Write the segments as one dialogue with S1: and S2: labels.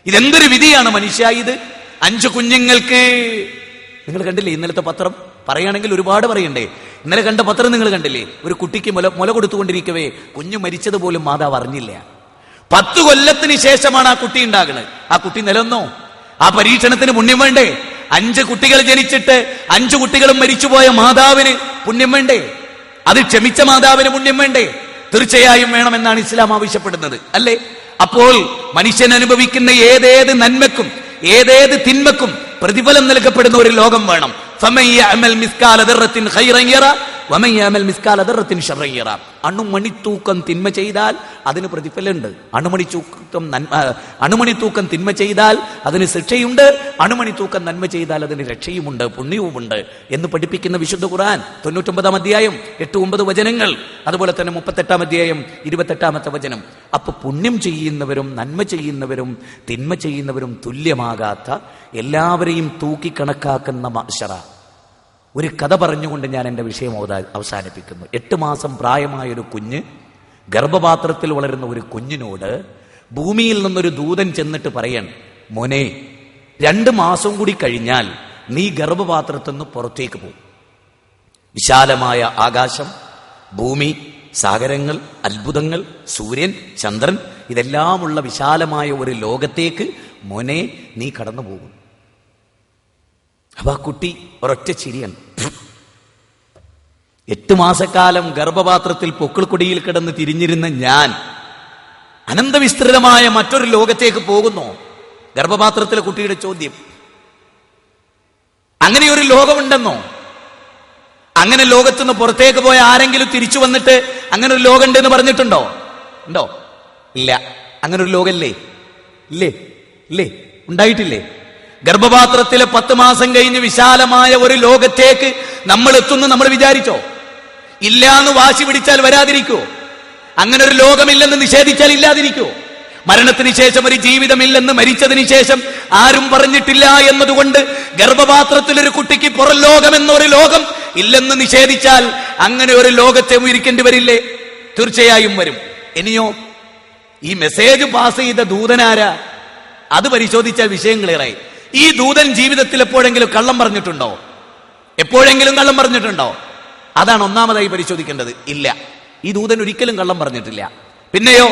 S1: ഇതെന്തൊരു വിധിയാണ് മനുഷ്യ ഇത്? 5 കുഞ്ഞുങ്ങൾക്ക്. നിങ്ങൾ കണ്ടില്ലേ ഇന്നലത്തെ പത്രം? പറയുകയാണെങ്കിൽ ഒരുപാട് പറയണ്ടേ. ഇന്നലെ കണ്ട പത്രം നിങ്ങൾ കണ്ടില്ലേ? ഒരു കുട്ടിക്ക് മുല കൊടുത്തുകൊണ്ടിരിക്കവേ കുഞ്ഞു മരിച്ചതുപോലും മാതാവ് അറിഞ്ഞില്ല. 10 കൊല്ലത്തിന് ശേഷമാണ് ആ കുട്ടി ഉണ്ടാകുന്നത്. ആ കുട്ടി നിലന്നോ? ആ പരീക്ഷണത്തിന് പുണ്യം വേണ്ടേ? 5 കുട്ടികൾ ജനിച്ചിട്ട് 5 കുട്ടികളും മരിച്ചുപോയ മാതാവിന് പുണ്യം വേണ്ടേ? അത് ക്ഷമിച്ച മാതാവിന് പുണ്യം വേണ്ടേ? തീർച്ചയായും വേണമെന്നാണ് ഇസ്ലാം ആവശ്യപ്പെടുന്നത്, അല്ലേ? അപ്പോൾ മനുഷ്യൻ അനുഭവിക്കുന്ന ഏതേത് നന്മക്കും ഏതേത് തിന്മക്കും പ്രതിഫലം നൽകപ്പെടുന്ന ഒരു ലോകം വേണം. അണുമണിത്തൂക്കം തിന്മ ചെയ്താൽ അതിന് പ്രതിഫലമുണ്ട്. അണുമണിത്തൂക്കം തിന്മ ചെയ്താൽ അതിന് ശിക്ഷയുണ്ട്. അണുമണിത്തൂക്കം നന്മ ചെയ്താൽ അതിന് രക്ഷയുമുണ്ട്, പുണ്യവുമുണ്ട് എന്ന് പഠിപ്പിക്കുന്ന വിശുദ്ധ ഖുർആൻ 99-ാം അധ്യായം 8-9 വചനങ്ങൾ, അതുപോലെ തന്നെ 38-ാം അധ്യായം 28-ാമത്തെ വചനം. അപ്പൊ പുണ്യം ചെയ്യുന്നവരും നന്മ ചെയ്യുന്നവരും തിന്മ ചെയ്യുന്നവരും തുല്യമാകാത്ത, എല്ലാവരെയും തൂക്കി കണക്കാക്കുന്ന മഅ്ശറ. ഒരു കഥ പറഞ്ഞുകൊണ്ട് ഞാൻ എൻ്റെ വിഷയം അവസാനിപ്പിക്കുന്നു. 8 മാസം പ്രായമായൊരു കുഞ്ഞ്, ഗർഭപാത്രത്തിൽ വളരുന്ന ഒരു കുഞ്ഞിനോട് ഭൂമിയിൽ നിന്നൊരു ദൂതൻ ചെന്നിട്ട് പറയാൻ, മോനെ 2 മാസം കൂടി കഴിഞ്ഞാൽ നീ ഗർഭപാത്രത്തിൽ നിന്ന് പുറത്തേക്ക് പോകും. വിശാലമായ ആകാശം, ഭൂമി, സാഗരങ്ങൾ, അത്ഭുതങ്ങൾ, സൂര്യൻ, ചന്ദ്രൻ, ഇതെല്ലാമുള്ള വിശാലമായ ഒരു ലോകത്തേക്ക് മോനെ നീ കടന്നു പോകും. അപ്പൊ ആ കുട്ടി ഒരൊറ്റ ചിരിയാണ്. 8 മാസക്കാലം ഗർഭപാത്രത്തിൽ പൊക്കിൾക്കൊടിയിൽ കിടന്ന് തിരിഞ്ഞിരുന്ന ഞാൻ അനന്തവിസ്തൃതമായ മറ്റൊരു ലോകത്തേക്ക് പോകുന്നു. ഗർഭപാത്രത്തിലെ കുട്ടിയുടെ ചോദ്യം, അങ്ങനെ ഒരു ലോകമുണ്ടെന്നോ? അങ്ങനെ ലോകത്തുനിന്ന് പുറത്തേക്ക് പോയ ആരെങ്കിലും തിരിച്ചു വന്നിട്ട് അങ്ങനെ ഒരു ലോകം എന്ന് പറഞ്ഞിട്ടുണ്ടോ? ഉണ്ടോ? ഇല്ല. അങ്ങനെ ഒരു ലോകല്ലേ? ഇല്ലേ? ഇല്ലേ? ഉണ്ടായിട്ടില്ലേ? ഗർഭപാത്രത്തിലെ 10 മാസം കഴിഞ്ഞ് വിശാലമായ ഒരു ലോകത്തേക്ക് നമ്മൾ എത്തുന്നു നമ്മൾ വിചാരിച്ചോ? ഇല്ല എന്ന് വാശി പിടിച്ചാൽ വരാതിരിക്കോ? അങ്ങനെ ഒരു ലോകമില്ലെന്ന് നിഷേധിച്ചാൽ ഇല്ലാതിരിക്കോ? മരണത്തിന് ശേഷം ഒരു ജീവിതമില്ലെന്ന് മരിച്ചതിന് ശേഷം ആരും പറഞ്ഞിട്ടില്ല എന്നതുകൊണ്ട് ഗർഭപാത്രത്തിൽ ഒരു കുട്ടിക്ക് പുറം ലോകം എന്നൊരു ലോകം ഇല്ലെന്ന് നിഷേധിച്ചാൽ അങ്ങനെ ഒരു ലോകത്തെ ഇരിക്കേണ്ടി വരില്ലേ? തീർച്ചയായും വരും. ഇനിയോ ഈ മെസ്സേജ് പാസ് ചെയ്ത ദൂതനാരാ? അത് പരിശോധിച്ചാൽ വിഷയം ക്ലിയറായി. ഈ ദൂതൻ ജീവിതത്തിൽ എപ്പോഴെങ്കിലും കള്ളം പറഞ്ഞിട്ടുണ്ടോ? എപ്പോഴെങ്കിലും കള്ളം പറഞ്ഞിട്ടുണ്ടോ? അതാണ് ഒന്നാമതായി പരിശോധിക്കേണ്ടത്. ഇല്ല, ഈ ദൂതൻ ഒരിക്കലും കള്ളം പറഞ്ഞിട്ടില്ല. പിന്നെയോ,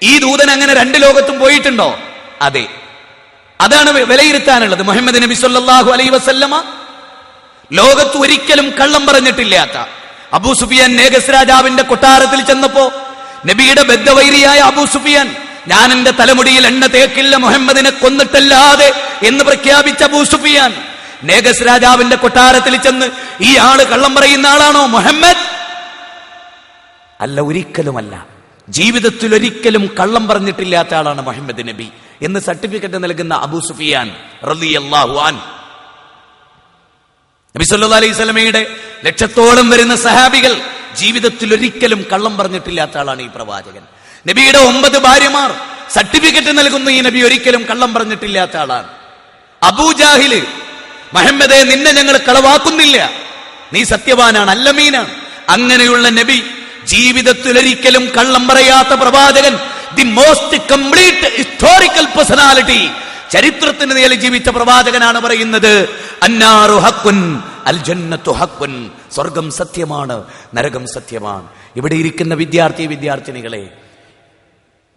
S1: ഈ ദൂതൻ അങ്ങനെ 2 ലോകത്തും പോയിട്ടുണ്ടോ? അതെ. അതാണ് വിലയിരുത്താനുള്ളത്. മുഹമ്മദ് നബി സല്ലല്ലാഹു അലൈഹി വസല്ലമ ലോകത്ത് ഒരിക്കലും കള്ളം പറഞ്ഞിട്ടില്ലാത്ത അബൂ സുഫിയാൻ നേഗസ് രാജാവിന്റെ കൊട്ടാരത്തിൽ ചെന്നപ്പോ നബിയുടെ ബദ്ധവൈരിയായ അബൂ സുഫിയാൻ, ഞാൻ എന്റെ തലമുടിയിൽ എണ്ണ തേക്കില്ല മുഹമ്മദിനെ കൊന്നിട്ടല്ലാതെ എന്ന് പ്രഖ്യാപിച്ച അബൂ സുഫിയാൻ നേഗസ് രാജാവിന്റെ കൊട്ടാരത്തിൽ ചെന്ന്, ഈ ആള് കള്ളം പറയുന്ന ആളാണോ മുഹമ്മദ്? അല്ല, ഒരിക്കലുമല്ല. ജീവിതത്തിൽ ഒരിക്കലും കള്ളം പറഞ്ഞിട്ടില്ലാത്ത ആളാണ് മുഹമ്മദ് നബി എന്ന് സർട്ടിഫിക്കറ്റ് നൽകുന്ന അബൂ സുഫിയാൻ റളിയല്ലാഹു അൻഹു. നബി സല്ലല്ലാഹു അലൈഹി വസല്ലമയുടെ 100,000 വരുന്ന സഹാബികൾ ജീവിതത്തിൽ ഒരിക്കലും കള്ളം പറഞ്ഞിട്ടില്ലാത്ത ആളാണ് ഈ പ്രവാചകൻ. നബിയുടെ 9 ഭാര്യമാർ സർട്ടിഫിക്കറ്റ് നൽകുന്ന ഈ നബി ഒരിക്കലും കള്ളം പറഞ്ഞിട്ടില്ലാത്ത ആളാണ്. അബൂജാഹില്, മുഹമ്മദേ നിന്നെ ഞങ്ങൾ കളവാക്കുന്നില്ല, നീ സത്യവാനാണ്, അല്ലമീനാണ്. അങ്ങനെയുള്ള നബി, ജീവിതത്തിൽ ഒരിക്കലും കള്ളം പറയാത്ത പ്രവാചകൻ, the most complete historical personality, ചരിത്രത്തിന് നേരെ ജീവിച്ച പ്രവാചകനാണ് പറയുന്നത്, അന്നാറു ഹഖ്കുൻ അൽ ജന്നത്തു ഹഖ്കുൻ, സ്വർഗം സത്യമാണ്, നരകം സത്യമാണ്. ഇവിടെ ഇരിക്കുന്ന വിദ്യാർത്ഥിനികളെ,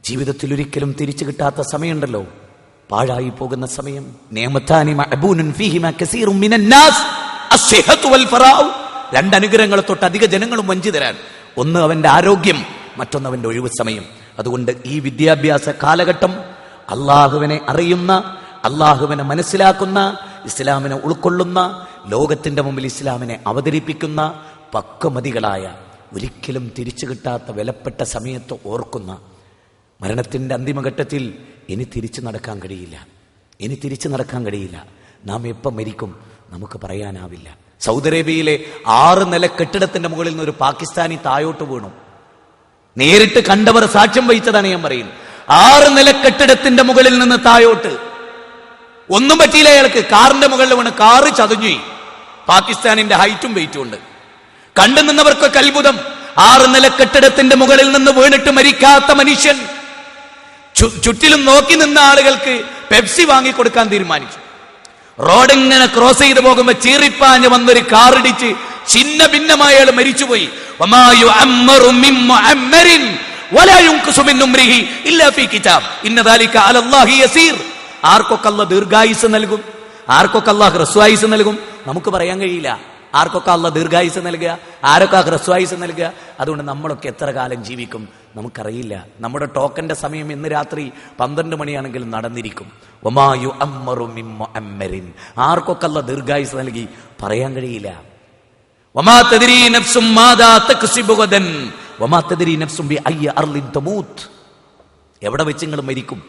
S1: ജീവിതത്തിൽ ഒരിക്കലും തിരിച്ചു കിട്ടാത്ത സമയമുണ്ടല്ലോ, പാഴായി പോകുന്ന സമയം. നിഅമതാനി മഅബൂനുൻ ഫീഹിമാ കസീറുൻ മിനന്നാസ് അസ്സിഹത്തു വൽ ഫറാഉ. 2 അനുഗ്രഹങ്ങളെ തൊട്ട് അധിക ജനങ്ങളും വഞ്ചിതരാൻ. ഒന്ന് അവന്റെ ആരോഗ്യം, മറ്റൊന്ന് അവന്റെ ഒഴിവ് സമയം. അതുകൊണ്ട് ഈ വിദ്യാഭ്യാസ കാലഘട്ടം അള്ളാഹുവിനെ അറിയുന്ന, അള്ളാഹുവിനെ മനസ്സിലാക്കുന്ന, ഇസ്ലാമിനെ ഉൾക്കൊള്ളുന്ന, ലോകത്തിന്റെ മുമ്പിൽ ഇസ്ലാമിനെ അവതരിപ്പിക്കുന്ന പക്വമതികളായ, ഒരിക്കലും തിരിച്ചു കിട്ടാത്ത വിലപ്പെട്ട സമയത്ത് ഓർക്കുന്ന, മരണത്തിന്റെ അന്തിമഘട്ടത്തിൽ ഇനി തിരിച്ചു നടക്കാൻ കഴിയില്ല, ഇനി തിരിച്ചു നടക്കാൻ കഴിയില്ല. നാം എപ്പം മരിക്കും നമുക്ക് പറയാനാവില്ല. സൗദി അറേബ്യയിലെ 6 നില കെട്ടിടത്തിന്റെ മുകളിൽ നിന്ന് ഒരു പാകിസ്ഥാനി താഴോട്ട് വീണു. നേരിട്ട് കണ്ടവർ സാക്ഷ്യം വഹിച്ചതാണ് ഞാൻ പറയുന്നത്. 6 നില കെട്ടിടത്തിന്റെ മുകളിൽ നിന്ന് താഴോട്ട് ഒന്നും പറ്റിയില്ല അയാൾക്ക്. കാറിന്റെ മുകളിൽ വീണ് കാറ് ചതഞ്ഞു. പാകിസ്ഥാനിന്റെ ഹൈറ്റും വെയിറ്റും ഉണ്ട്. കണ്ടു നിന്നവർക്കൊക്കെ അത്ഭുതം. 6 നില കെട്ടിടത്തിന്റെ മുകളിൽ നിന്ന് വീണിട്ട് മരിക്കാത്ത മനുഷ്യൻ ചുറ്റിലും നോക്കി നിന്ന ആളുകൾക്ക് പെപ്സി വാങ്ങിക്കൊടുക്കാൻ തീരുമാനിച്ചു. റോഡ് ഇങ്ങനെ ക്രോസ് ചെയ്ത് പോകുമ്പോ ചീറിപ്പാഞ്ഞ് വന്നൊരു കാറിടിച്ച് ചിന്ന ഭിന്നമായ അയാൾ മരിച്ചുപോയി. ആർക്കൊക്കെ അല്ലാഹ് ദീർഘായുസ് നൽകും, ആർക്കൊക്കെ അല്ലാഹ് ഹ്രസ്വായുസ് നൽകും, നമുക്ക് പറയാൻ കഴിയില്ല. ആർക്കൊക്കെ അല്ലാഹ് ദീർഘായുസ് നൽകുക, ആരൊക്കെ ഹ്രസ്വായുസ് നൽകുക. അതുകൊണ്ട് നമ്മളൊക്കെ എത്ര കാലം ജീവിക്കും നമുക്കറിയില്ല. നമ്മുടെ ടോക്കന്റെ സമയം ഇന്ന് രാത്രി 12 മണിയാണെങ്കിലും നടന്നിരിക്കും. ആർക്കൊക്കെ അല്ലാഹ് ദീർഘായുസ് നൽകി പറയാൻ കഴിയില്ല. എവിടെ വെച്ച് നിങ്ങൾ മരിക്കും,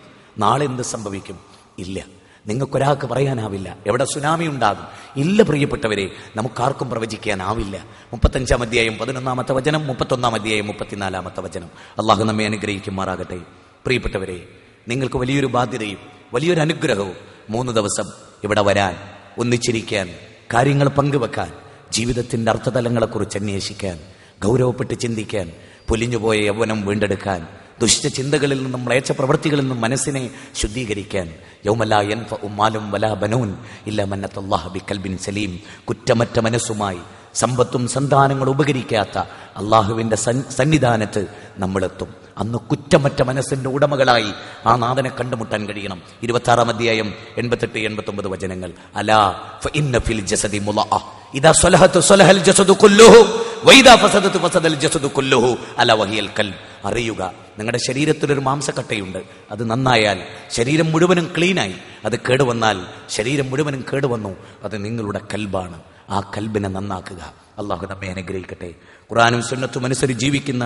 S1: നാളെ എന്ത് സംഭവിക്കും ഇല്ല, നിങ്ങൾക്കൊരാൾക്ക് പറയാനാവില്ല. എവിടെ സുനാമി ഉണ്ടാകും ഇല്ല. പ്രിയപ്പെട്ടവരെ, നമുക്കാർക്കും പ്രവചിക്കാനാവില്ല. 35-ാം അധ്യായം 11-ാമത്തെ വചനം, 31-ാം അധ്യായം 34-ാമത്തെ വചനം. അള്ളാഹു നമ്മെ അനുഗ്രഹിക്കുമാറാകട്ടെ. പ്രിയപ്പെട്ടവരെ, നിങ്ങൾക്ക് വലിയൊരു ബാധ്യതയും വലിയൊരു അനുഗ്രഹവും 3 ദിവസം ഇവിടെ വരാൻ, ഒന്നിച്ചിരിക്കാൻ, കാര്യങ്ങൾ പങ്കുവെക്കാൻ, ജീവിതത്തിന്റെ അർത്ഥതലങ്ങളെക്കുറിച്ച് അന്വേഷിക്കാൻ, ഗൗരവപ്പെട്ട് ചിന്തിക്കാൻ, പൊലിഞ്ഞുപോയ യൗവനം വീണ്ടെടുക്കാൻ, ദുഷ്ട ചിന്തകളിൽ നിന്നും മ്ലേച്ഛ പ്രവൃത്തികളിൽ നിന്നും മനസ്സിനെ ശുദ്ധീകരിക്കാൻ. യൗമലാ യൻഫഉ മാലും വലാ ബനൂൻ ഇല്ലാ മൻ അത്തല്ലാഹ ബിഖൽബിൻ സലീം. കുറ്റമറ്റ മനസ്സുമായി, സമ്പത്തും സന്താനങ്ങളും ഉപകരിക്കാത്ത അള്ളാഹുവിന്റെ സന്നിധാനത്ത് നമ്മളെത്തും. അന്ന് കുറ്റമറ്റ മനസ്സിന്റെ ഉടമകളായി ആ നാഥനെ കണ്ടുമുട്ടാൻ കഴിയണം. 26-ാം അധ്യായം 88-89 വചനങ്ങൾ. അലാ ഫഇന്ന ഫിൽ ജസദി മുളഅ ഇദാ സ്വലഹത സ്വലഹൽ ജസദു കുല്ലുഹു വഇദാ ഫസദത ഫസദൽ ജസദു കുല്ലുഹു അലാ വഹിയൽ ഖൽബ്. അറിയുക, നിങ്ങളുടെ ശരീരത്തിലൊരു മാംസക്കട്ടയുണ്ട്. അത് നന്നായാൽ ശരീരം മുഴുവനും ക്ലീനായി. അത് കേടുവന്നാൽ ശരീരം മുഴുവനും കേടുവന്നു. അത് നിങ്ങളുടെ കൽബാണ്. ആ കൽബിനെ നന്നാക്കുക. അള്ളാഹു നമ്മെ അനുഗ്രഹിക്കട്ടെ. ഖുർആനും സുന്നത്തും അനുസരിച്ച് ജീവിക്കുന്ന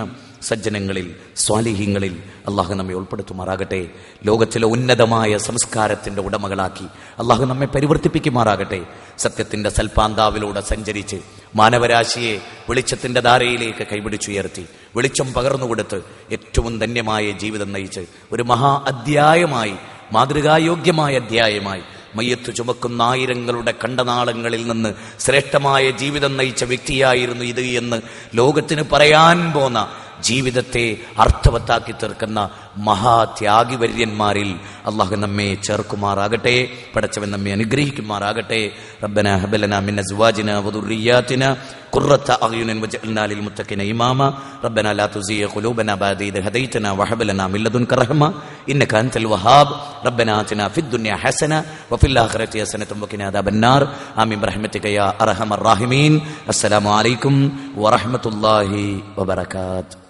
S1: സജ്ജനങ്ങളിൽ, സ്വാലിഹീങ്ങളിൽ അള്ളാഹു നമ്മെ ഉൾപ്പെടുത്തുമാറാകട്ടെ. ലോകത്തിലെ ഉന്നതമായ സംസ്കാരത്തിന്റെ ഉടമകളാക്കി അള്ളാഹു നമ്മെ പരിവർത്തിപ്പിക്കുമാറാകട്ടെ. സത്യത്തിന്റെ സൽപാന്താവിലൂടെ സഞ്ചരിച്ച് മാനവരാശിയെ വെളിച്ചത്തിന്റെ ധാരയിലേക്ക് കൈപിടിച്ചുയർത്തി വെളിച്ചം പകർന്നുകൊടുത്ത് ഏറ്റവും ധന്യമായ ജീവിതം നയിച്ച് ഒരു മഹാ അധ്യായമായി, മാതൃകായോഗ്യമായ അധ്യായമായി മയ്യത്ത് ചുമക്കുന്ന ആയിരങ്ങളുടെ കണ്ടനാളങ്ങളിൽ നിന്ന് ശ്രേഷ്ഠമായ ജീവിതം നയിച്ച വ്യക്തിയായിരുന്നു ഇത് എന്ന് ലോകത്തിന് പറയാൻ പോന്ന, ജീവിതത്തെ അർത്ഥവത്താക്കി തീർക്കുന്ന മഹാത്യാഗിവര്യന്മാരിൽ അള്ളാഹു നമ്മെ ചേർക്കുമാറാകട്ടെ. പടച്ചവൻ നമ്മെ അനുഗ്രഹിക്കുമാറാകട്ടെ. റബ്ബനാ ഹബ് ലനാ മിൻ അസ്വാജിനാ വദുർരിയാതിനാ ഖുർറത അഅ്യുനിൻ വജഅൽനാ ലിൽ മുത്തഖീന ഇമാമാ. റബ്ബനാ ലാ തുസിഗ ഖുലൂബനാ ബഅദ ഇദ് ഹദൈതനാ വഹബ് ലനാ മിൻ ലദുൻക റഹ്മ ഇന്നക അൻതൽ വഹാബ്. റബ്ബനാ ആതിനാ ഫിദ് ദുനിയ ഹസന വഫിൽ ആഖിറതി ഹസനത വഖിനാ അദാബന്നാർ. ആമീൻ ബിറഹ്മതിക യാ അർഹമർ റഹീമീൻ. അസ്സലാമു അലൈക്കും വറഹ്മത്തുള്ളാഹി വബറകാതുഹു.